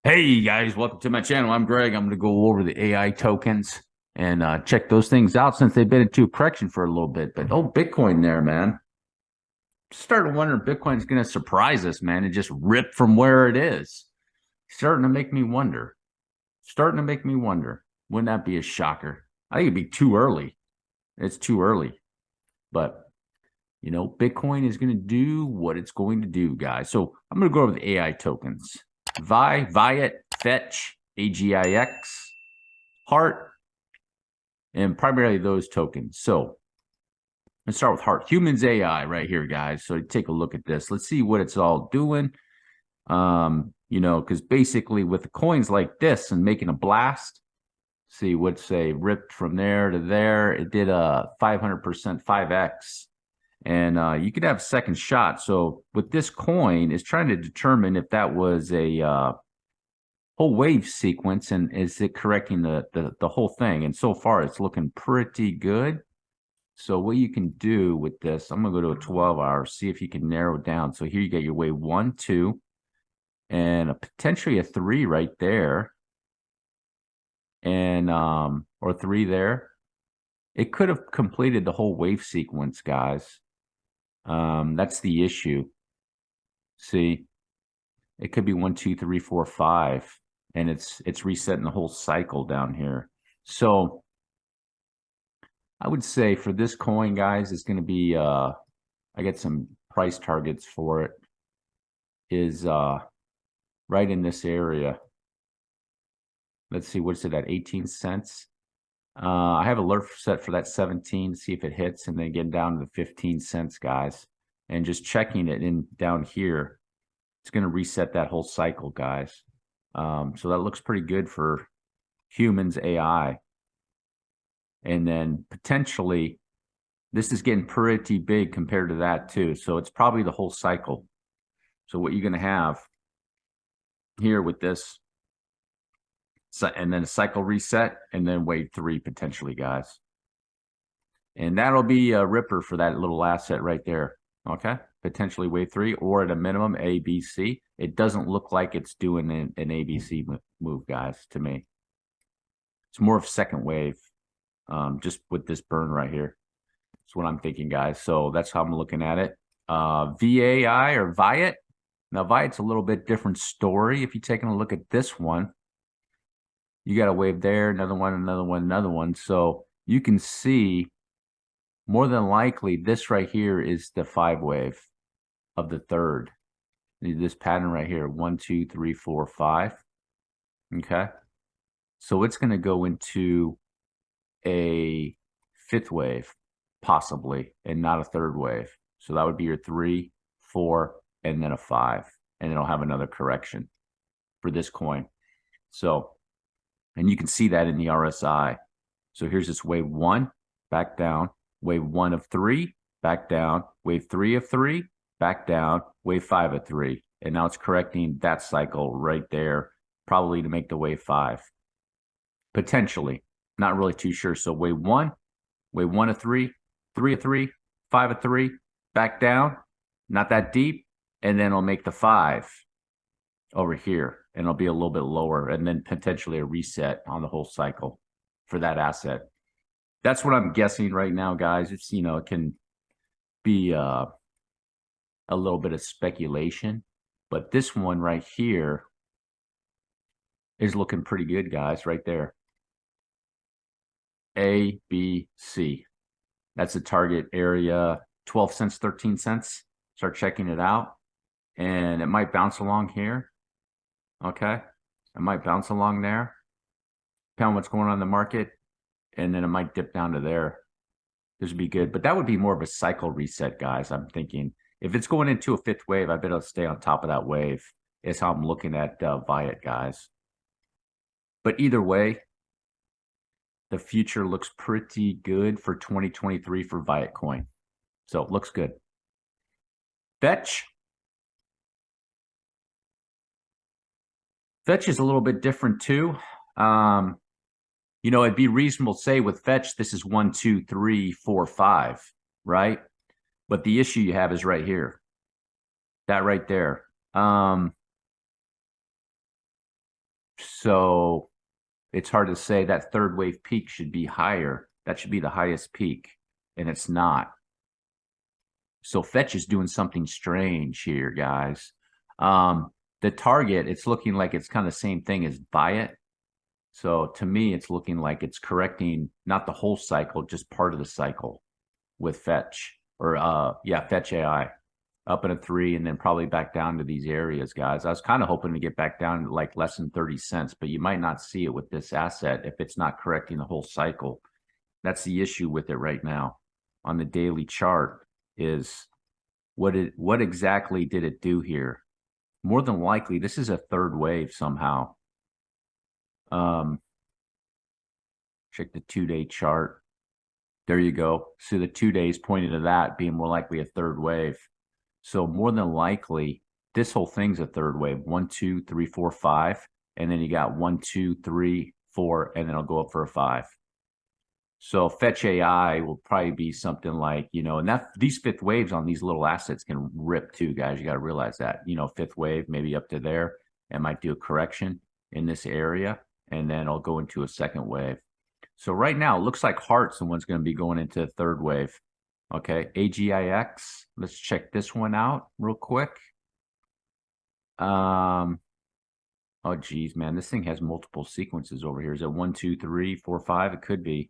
Hey guys, welcome to my channel. I'm Greg. I'm going to go over the AI tokens and check those things out since they've been into correction for a little bit. But oh, Bitcoin there, man. Starting to wonder if Bitcoin's going to surprise us, man, and just rip from where it is. Starting to make me wonder. Starting to make me wonder. Wouldn't that be a shocker? I think it'd be too early. It's too early. But, Bitcoin is going to do what it's going to do, guys. So I'm going to go over the AI tokens. VAIOT, Fetch, AGIX, Heart, and primarily those tokens. So let's start with Heart. Humans AI right here, guys. So take a look at this. Let's see what it's all doing. Because basically with the coins like this and making a blast, see what's say ripped from there to there. It did a 500% 5x. And you could have a second shot. So with this coin, it's trying to determine if that was a whole wave sequence and is it correcting the whole thing. And so far, it's looking pretty good. So what you can do with this, I'm going to go to a 12 hour, see if you can narrow it down. So here you get your wave 1, 2, and potentially a 3 right there. And or 3 there. It could have completed the whole wave sequence, guys. That's the issue. See, it could be 1, 2, 3, 4, 5, and it's resetting the whole cycle down here. So I would say for this coin, guys, it's going to be I get some price targets for it is right in this area. Let's see, what's it at? 18 cents. I have alert set for that 17 to see if it hits, and then get down to the 15 cents, guys. And just checking it in down here, it's going to reset that whole cycle, guys. So that looks pretty good for humans AI. And then potentially, this is getting pretty big compared to that too. So it's probably the whole cycle. So what you're going to have here with this, and then a cycle reset, and then wave 3 potentially, guys. And that'll be a ripper for that little asset right there. Okay, potentially wave 3, or at a minimum A, B, C. It doesn't look like it's doing an ABC move, guys, to me. It's more of second wave, just with this burn right here. That's what I'm thinking, guys. So that's how I'm looking at it. VAI or VAIOT. Now, VAIOT's a little bit different story. If you're taking a look at this one, you got a wave there, another one, another one, another one. So you can see more than likely this right here is the 5 wave of the third. This pattern right here, 1, 2, 3, 4, 5. Okay. So it's going to go into a 5th wave, possibly, and not a 3rd wave. So that would be your 3, 4, and then a 5. And it'll have another correction for this coin. So, and you can see that in the RSI. So here's this wave 1, back down, wave 1 of 3, back down, wave 3 of 3, back down, wave 5 of 3. And now it's correcting that cycle right there, probably to make the wave 5. Potentially, not really too sure. So wave 1 of 3, 3 of 3, 5 of 3, back down, not that deep, and then it'll make the 5 over here, and it'll be a little bit lower, and then potentially a reset on the whole cycle for that asset. That's what I'm guessing right now, guys. It's, it can be a little bit of speculation, but this one right here is looking pretty good, guys, right there. A, B, C. That's the target area, 12 cents, 13 cents. Start checking it out, and it might bounce along here. Okay, it might bounce along there, depending on what's going on in the market, and then it might dip down to there. This would be good, but that would be more of a cycle reset, guys. I'm thinking if it's going into a 5th wave, I better stay on top of that wave. Is how I'm looking at VAIOT, guys. But either way, the future looks pretty good for 2023 for VAIOT coin. So it looks good. Fetch. Fetch is a little bit different too. It'd be reasonable to say with Fetch, this is 1, 2, 3, 4, 5, right? But the issue you have is right here. That right there. So it's hard to say that third wave peak should be higher. That should be the highest peak, and it's not. So Fetch is doing something strange here, guys. The target, it's looking like it's kind of the same thing as VAIOT. So to me, it's looking like it's correcting not the whole cycle, just part of the cycle with Fetch or Fetch AI up in a 3 and then probably back down to these areas, guys. I was kind of hoping to get back down to like less than 30 cents, but you might not see it with this asset if it's not correcting the whole cycle. That's the issue with it right now on the daily chart is what exactly did it do here? More than likely, this is a third wave somehow. Check the 2-day chart. There you go. See the 2 days pointing to that being more likely a third wave. So more than likely, this whole thing's a third wave. 1, 2, 3, 4, 5. And then you got 1, 2, 3, 4, and then it'll go up for a 5. So Fetch AI will probably be something like, and that these fifth waves on these little assets can rip too, guys. You got to realize that, fifth wave, maybe up to there. It might do a correction in this area, and then I'll go into a second wave. So right now, it looks like Heart's the one's going to be going into a third wave. Okay, AGIX. Let's check this one out real quick. Oh, geez, man, this thing has multiple sequences over here. Is it 1, 2, 3, 4, 5? It could be.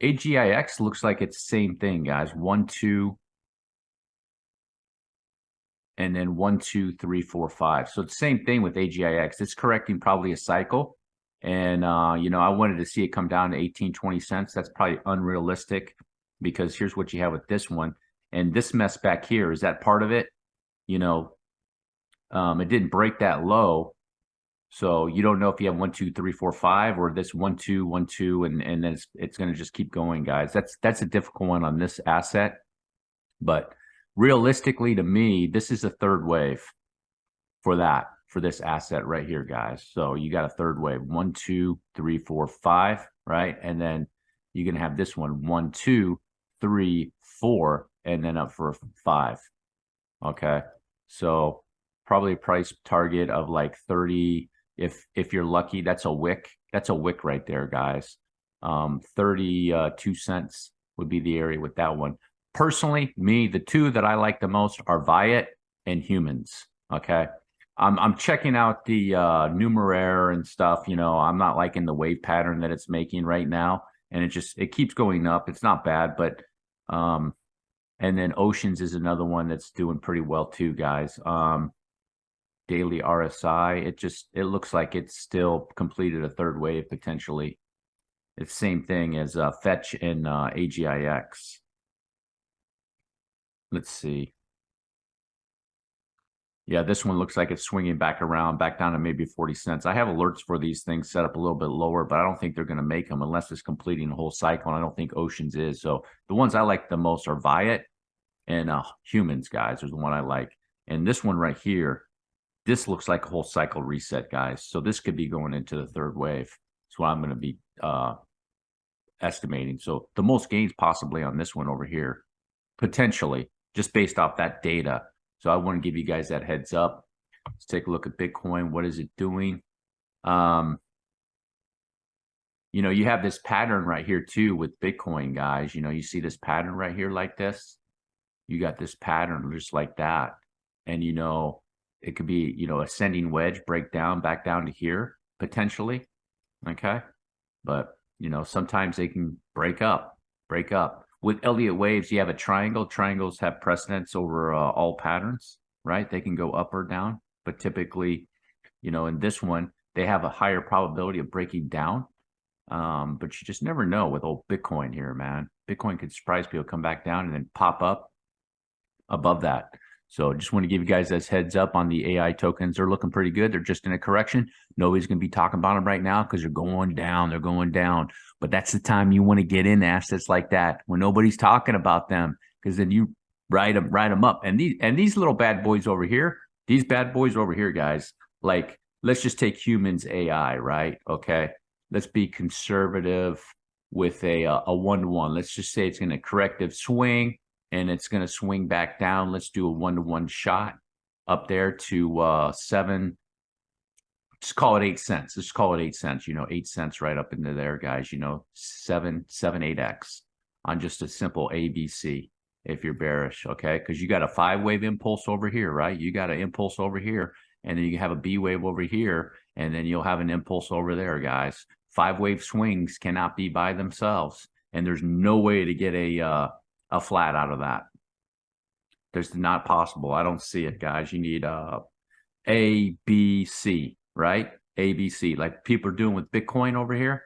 AGIX looks like it's the same thing, guys. 1, 2, and then 1, 2, 3, 4, 5. So it's the same thing with AGIX. It's correcting probably a cycle. And, I wanted to see it come down to 18, 20 cents. That's probably unrealistic because here's what you have with this one. And this mess back here, is that part of it? It didn't break that low. So you don't know if you have 1, 2, 3, 4, 5, or this 1, 2, 1, 2, and then it's going to just keep going, guys. That's a difficult one on this asset. But realistically, to me, this is a third wave for this asset right here, guys. So you got a third wave, 1, 2, 3, 4, 5, right? And then you're going to have this one, 1, 2, 3, 4, and then up for a 5. Okay. So probably a price target of like 30. If you're lucky, that's a wick. That's a wick right there, guys. 32 cents would be the area with that one. Personally, the two that I like the most are VAIOT and Humans. Okay. I'm checking out the numeraire and stuff. I'm not liking the wave pattern that it's making right now. And it keeps going up. It's not bad, but and then Oceans is another one that's doing pretty well too, guys. Daily RSI, it looks like it's still completed a third wave potentially. It's the same thing as Fetch and AGIX. Let's see. Yeah, this one looks like it's swinging back around, back down to maybe 40 cents. I have alerts for these things set up a little bit lower, but I don't think they're going to make them unless it's completing the whole cycle. And I don't think Oceans is. So the ones I like the most are VAIOT and Humans, guys. There's the one I like. And this one right here, this looks like a whole cycle reset, guys. So this could be going into the third wave. That's what I'm going to be estimating. So the most gains possibly on this one over here, potentially, just based off that data. So I want to give you guys that heads up. Let's take a look at Bitcoin. What is it doing? You have this pattern right here too with Bitcoin, guys. You see this pattern right here like this. You got this pattern just like that. And, it could be, ascending wedge, break down, back down to here, potentially. Okay. But, sometimes they can break up. With Elliott waves, you have a triangle. Triangles have precedence over all patterns, right? They can go up or down. But typically, in this one, they have a higher probability of breaking down. But you just never know with old Bitcoin here, man. Bitcoin could surprise people, come back down and then pop up above that. So just want to give you guys this heads up on the AI tokens. They're looking pretty good. They're just in a correction. Nobody's going to be talking about them right now because they're going down. They're going down. But that's the time you want to get in assets like that when nobody's talking about them, because then you ride them up. And these little bad boys over here, guys, like let's just take Humans AI, right? Okay. Let's be conservative with a 1-to-1. Let's just say it's going to corrective swing. And it's going to swing back down. Let's do a 1-to-1 shot. up there to 7. Just call it 8 cents. Just call it 8 cents. 8 cents right up into there, guys. 8x on just a simple ABC if you're bearish, okay? Because you got a 5-wave impulse over here, right? You got an impulse over here, and then you have a B wave over here, and then you'll have an impulse over there, guys. 5-wave swings cannot be by themselves, and there's no way to get a flat out of that. There's not possible. I don't see it, guys. You need A, B, C, right? A, B, C, like people are doing with Bitcoin over here.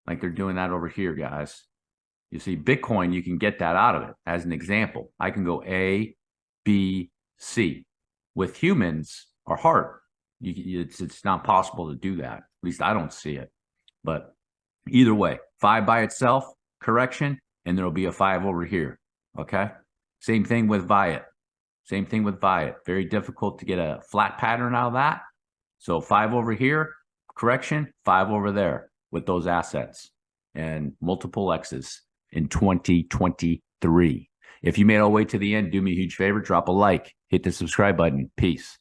Like they're doing that over here, guys. You see, Bitcoin, you can get that out of it. As an example, I can go A, B, C. With humans or heart, it's not possible to do that. At least I don't see it. But either way, 5 by itself, correction, and there'll be a 5 over here. Okay? Same thing with VAIOT. Same thing with VAIOT. Very difficult to get a flat pattern out of that. So 5 over here, correction, 5 over there with those assets and multiple X's in 2023. If you made it all the way to the end, do me a huge favor, drop a like, hit the subscribe button. Peace.